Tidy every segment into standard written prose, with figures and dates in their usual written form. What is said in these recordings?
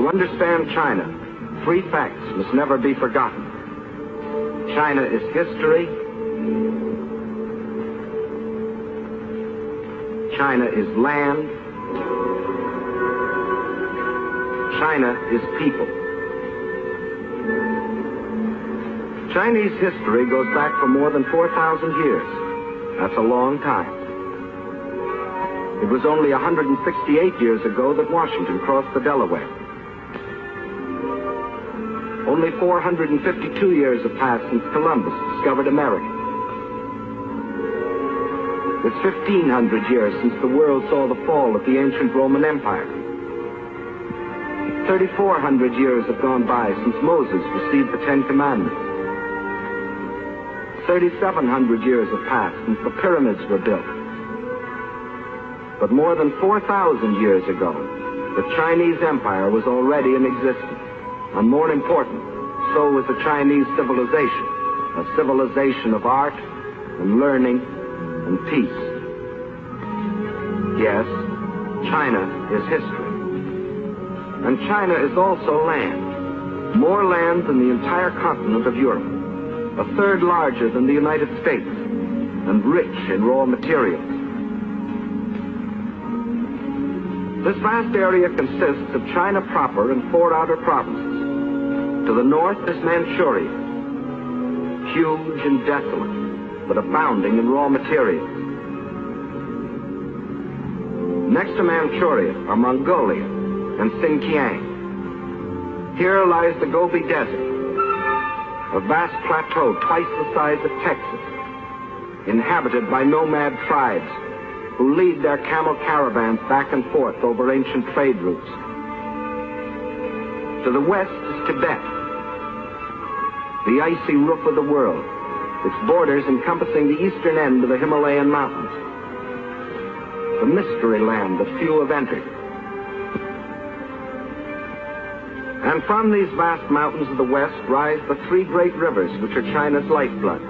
To understand China, three facts must never be forgotten. China is history. China is land. China is people. Chinese history goes back for more than 4,000 years. That's a long time. It was only 168 years ago that Washington crossed the Delaware. Only 452 years have passed since Columbus discovered America. It's 1,500 years since the world saw the fall of the ancient Roman Empire. 3,400 years have gone by since Moses received the Ten Commandments. 3,700 years have passed since the pyramids were built. But more than 4,000 years ago, the Chinese Empire was already in existence. And more important, so was the Chinese civilization, a civilization of art and learning and peace. Yes, China is history. And China is also land. More land than the entire continent of Europe. A third larger than the United States, and rich in raw materials. This vast area consists of China proper and 4 outer provinces. To the north is Manchuria, huge and desolate, but abounding in raw materials. Next to Manchuria are Mongolia and Xinjiang. Here lies the Gobi Desert, a vast plateau twice the size of Texas, inhabited by nomad tribes who lead their camel caravans back and forth over ancient trade routes. To the west is Tibet, the icy roof of the world, its borders encompassing the eastern end of the Himalayan mountains, the mystery land that few have entered. And from these vast mountains of the west rise the 3 great rivers which are China's lifeblood.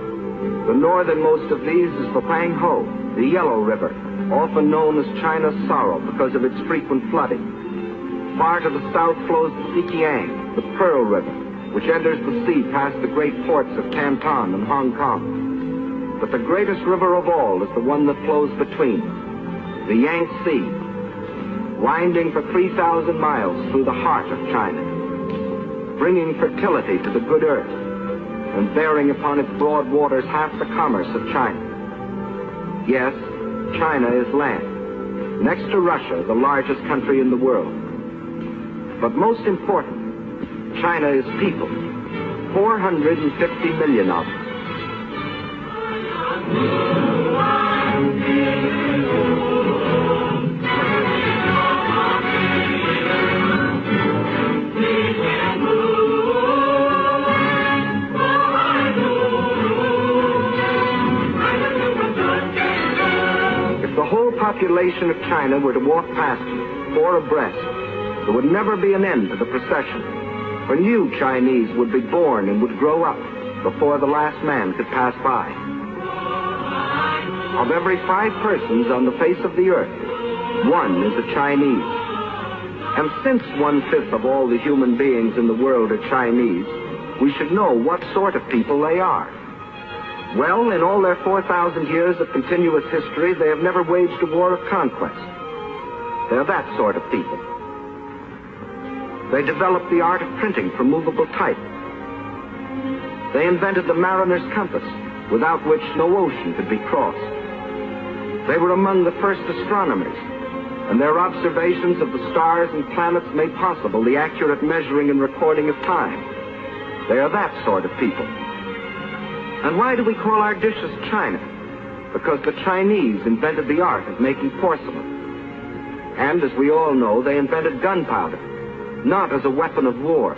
The northernmost of these is the Huanghe, the Yellow River, often known as China's sorrow because of its frequent flooding. Far to the south flows the Zhejiang, the Pearl River, which enters the sea past the great ports of Canton and Hong Kong. But the greatest river of all is the one that flows between, the Yangtze, winding for 3,000 miles through the heart of China, bringing fertility to the good earth, and bearing upon its broad waters half the commerce of China. Yes, China is land, next to Russia, the largest country in the world. But most important, China is people, 450 million of them. The whole population of China were to walk past you, 4 abreast, there would never be an end to the procession. For new Chinese would be born and would grow up before the last man could pass by. Of every 5 persons on the face of the earth, 1 is a Chinese. And since 1/5 of all the human beings in the world are Chinese, we should know what sort of people they are. Well, in all their 4,000 years of continuous history, they have never waged a war of conquest. They're that sort of people. They developed the art of printing from movable type. They invented the mariner's compass, without which no ocean could be crossed. They were among the first astronomers, and their observations of the stars and planets made possible the accurate measuring and recording of time. They are that sort of people. And why do we call our dishes China? Because the Chinese invented the art of making porcelain. And as we all know, they invented gunpowder, not as a weapon of war,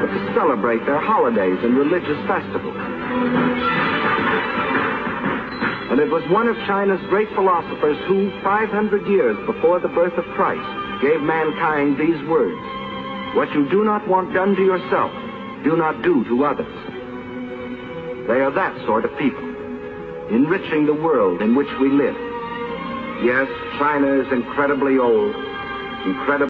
but to celebrate their holidays and religious festivals. And it was one of China's great philosophers who, 500 years before the birth of Christ, gave mankind these words: "What you do not want done to yourself, do not do to others." They are that sort of people, enriching the world in which we live. Yes, China is incredibly old, incredible